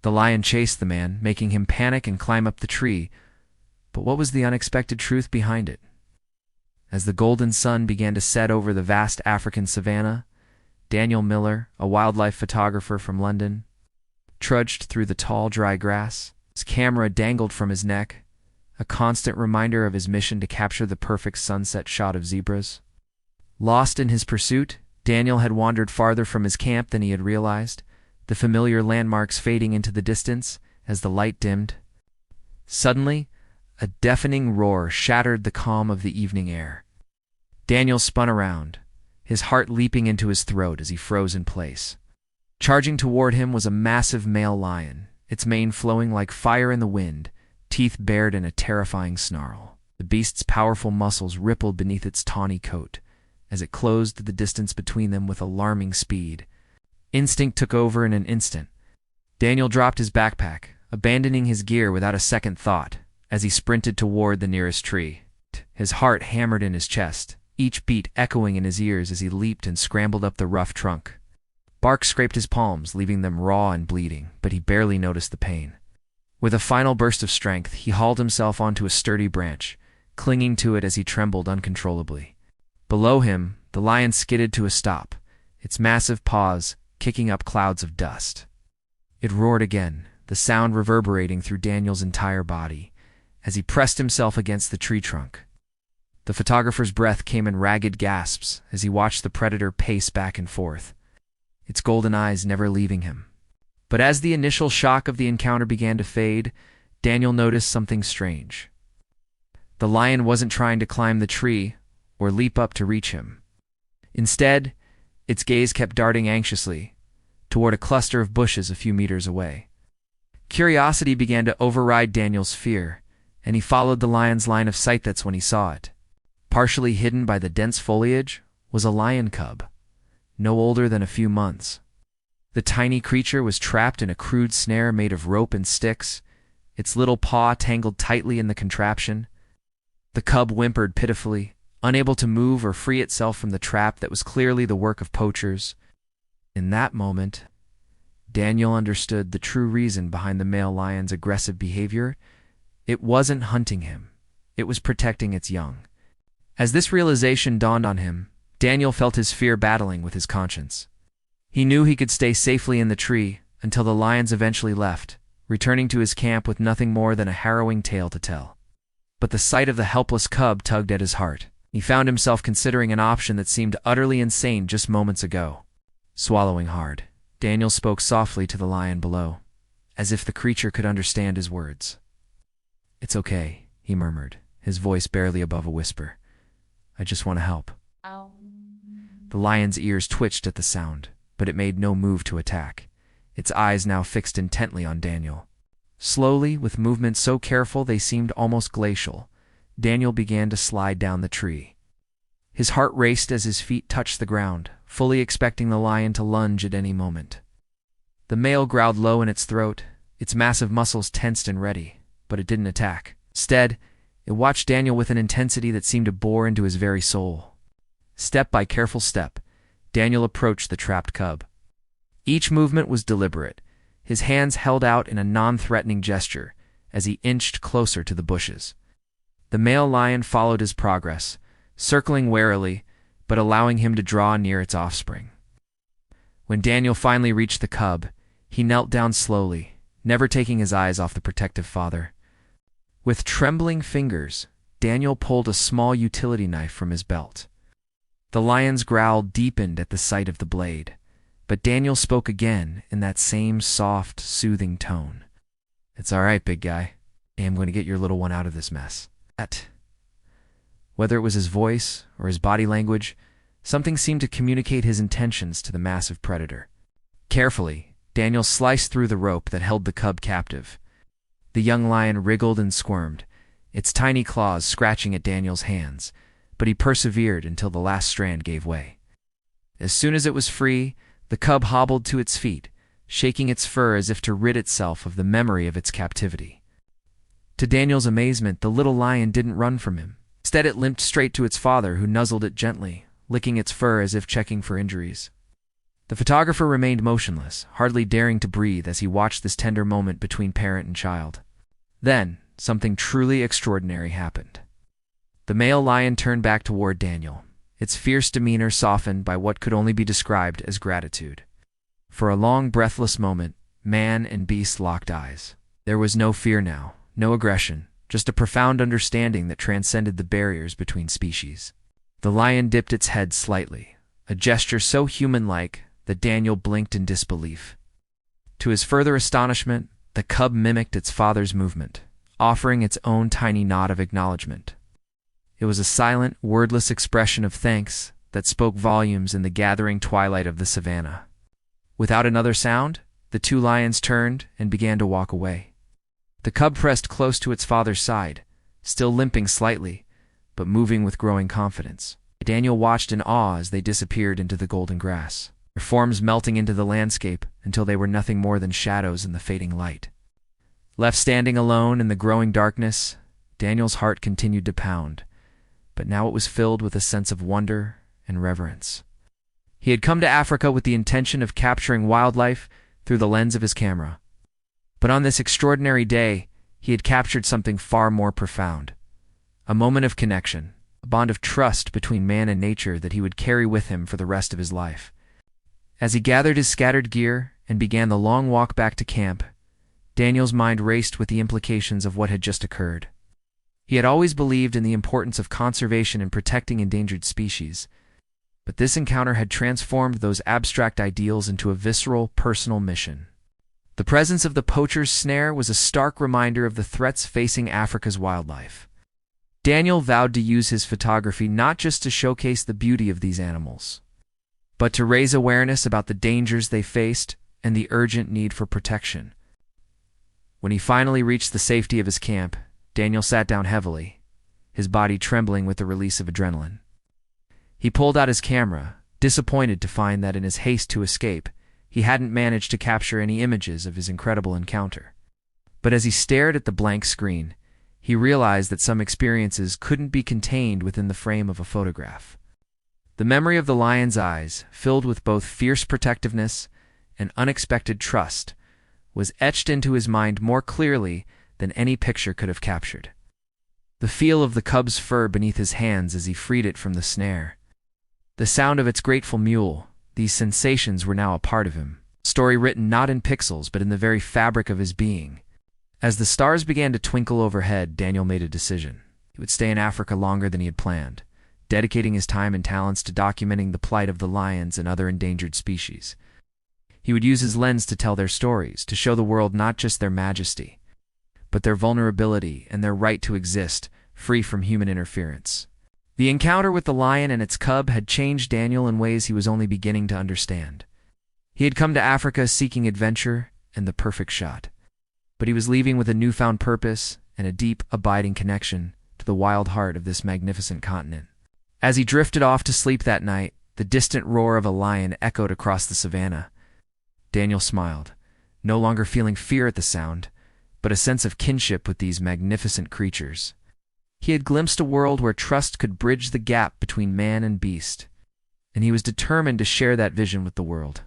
The lion chased the man, making him panic and climb up the tree. But what was the unexpected truth behind it? As the golden sun began to set over the vast African savanna, Daniel Miller, a wildlife photographer from London, trudged through the tall, dry grass. His camera dangled from his neck, a constant reminder of his mission to capture the perfect sunset shot of zebras. Lost in his pursuit, Daniel had wandered farther from his camp than he had realized, the familiar landmarks fading into the distance as the light dimmed. Suddenly, a deafening roar shattered the calm of the evening air. Daniel spun around, his heart leaping into his throat as he froze in place. Charging toward him was a massive male lion, its mane flowing like fire in the wind, teeth bared in a terrifying snarl. The beast's powerful muscles rippled beneath its tawny coat as it closed the distance between them with alarming speed. Instinct took over in an instant. Daniel dropped his backpack, abandoning his gear without a second thought as he sprinted toward the nearest tree. His heart hammered in his chest, each beat echoing in his ears as he leaped and scrambled up the rough trunk. Bark scraped his palms, leaving them raw and bleeding, but he barely noticed the pain. With a final burst of strength, he hauled himself onto a sturdy branch, clinging to it as he trembled uncontrollably. Below him, the lion skidded to a stop, its massive paws kicking up clouds of dust. It roared again, the sound reverberating through Daniel's entire body, as he pressed himself against the tree trunk. The photographer's breath came in ragged gasps as he watched the predator pace back and forth, its golden eyes never leaving him. But as the initial shock of the encounter began to fade, Daniel noticed something strange. The lion wasn't trying to climb the tree or leap up to reach him. Instead, its gaze kept darting anxiously toward a cluster of bushes a few meters away. Curiosity began to override Daniel's fear, and he followed the lion's line of sight. That's when he saw it. Partially hidden by the dense foliage was a lion cub, no older than a few months. The tiny creature was trapped in a crude snare made of rope and sticks, its little paw tangled tightly in the contraption. The cub whimpered pitifully, unable to move or free itself from the trap that was clearly the work of poachers. In that moment, Daniel understood the true reason behind the male lion's aggressive behavior. It wasn't hunting him. It was protecting its young. As this realization dawned on him, Daniel felt his fear battling with his conscience. He knew he could stay safely in the tree until the lions eventually left, returning to his camp with nothing more than a harrowing tale to tell. But the sight of the helpless cub tugged at his heart. He found himself considering an option that seemed utterly insane just moments ago. Swallowing hard, Daniel spoke softly to the lion below, as if the creature could understand his words. "It's okay," he murmured, his voice barely above a whisper. "I just want to help." Ow. The lion's ears twitched at the sound, but it made no move to attack, its eyes now fixed intently on Daniel. Slowly, with movements so careful they seemed almost glacial, Daniel began to slide down the tree. His heart raced as his feet touched the ground, fully expecting the lion to lunge at any moment. The male growled low in its throat, its massive muscles tensed and ready, but it didn't attack. Instead, it watched Daniel with an intensity that seemed to bore into his very soul. Step by careful step, Daniel approached the trapped cub. Each movement was deliberate, his hands held out in a non-threatening gesture as he inched closer to the bushes. The male lion followed his progress, circling warily, but allowing him to draw near its offspring. When Daniel finally reached the cub, he knelt down slowly, never taking his eyes off the protective father. With trembling fingers, Daniel pulled a small utility knife from his belt. The lion's growl deepened at the sight of the blade, but Daniel spoke again in that same soft, soothing tone. "It's all right, big guy. I'm going to get your little one out of this mess." Whether it was his voice or his body language, something seemed to communicate his intentions to the massive predator. Carefully, Daniel sliced through the rope that held the cub captive. The young lion wriggled and squirmed, its tiny claws scratching at Daniel's hands, but he persevered until the last strand gave way. As soon as it was free, the cub hobbled to its feet, shaking its fur as if to rid itself of the memory of its captivity. To Daniel's amazement, the little lion didn't run from him. Instead, it limped straight to its father, who nuzzled it gently, licking its fur as if checking for injuries. The photographer remained motionless, hardly daring to breathe as he watched this tender moment between parent and child. Then, something truly extraordinary happened. The male lion turned back toward Daniel, its fierce demeanor softened by what could only be described as gratitude. For a long, breathless moment, man and beast locked eyes. There was no fear now, no aggression, just a profound understanding that transcended the barriers between species. The lion dipped its head slightly, a gesture so human-like that Daniel blinked in disbelief. To his further astonishment, the cub mimicked its father's movement, offering its own tiny nod of acknowledgement. It was a silent, wordless expression of thanks that spoke volumes in the gathering twilight of the savannah. Without another sound, the two lions turned and began to walk away. The cub pressed close to its father's side, still limping slightly, but moving with growing confidence. Daniel watched in awe as they disappeared into the golden grass, their forms melting into the landscape until they were nothing more than shadows in the fading light. Left standing alone in the growing darkness, Daniel's heart continued to pound, but now it was filled with a sense of wonder and reverence. He had come to Africa with the intention of capturing wildlife through the lens of his camera. But on this extraordinary day, he had captured something far more profound. A moment of connection, a bond of trust between man and nature that he would carry with him for the rest of his life. As he gathered his scattered gear and began the long walk back to camp, Daniel's mind raced with the implications of what had just occurred. He had always believed in the importance of conservation and protecting endangered species, but this encounter had transformed those abstract ideals into a visceral, personal mission. The presence of the poacher's snare was a stark reminder of the threats facing Africa's wildlife. Daniel vowed to use his photography not just to showcase the beauty of these animals, but to raise awareness about the dangers they faced and the urgent need for protection. When he finally reached the safety of his camp, Daniel sat down heavily, his body trembling with the release of adrenaline. He pulled out his camera, disappointed to find that in his haste to escape, he hadn't managed to capture any images of his incredible encounter. But as he stared at the blank screen, he realized that some experiences couldn't be contained within the frame of a photograph. The memory of the lion's eyes, filled with both fierce protectiveness and unexpected trust, was etched into his mind more clearly than any picture could have captured. The feel of the cub's fur beneath his hands as he freed it from the snare, the sound of its grateful mewl, these sensations were now a part of him, a story written not in pixels but in the very fabric of his being. As the stars began to twinkle overhead, Daniel made a decision. He would stay in Africa longer than he had planned, dedicating his time and talents to documenting the plight of the lions and other endangered species. He would use his lens to tell their stories, to show the world not just their majesty, but their vulnerability and their right to exist, free from human interference. The encounter with the lion and its cub had changed Daniel in ways he was only beginning to understand. He had come to Africa seeking adventure and the perfect shot, but he was leaving with a newfound purpose and a deep, abiding connection to the wild heart of this magnificent continent. As he drifted off to sleep that night, the distant roar of a lion echoed across the savannah. Daniel smiled, no longer feeling fear at the sound, but a sense of kinship with these magnificent creatures. He had glimpsed a world where trust could bridge the gap between man and beast, and he was determined to share that vision with the world.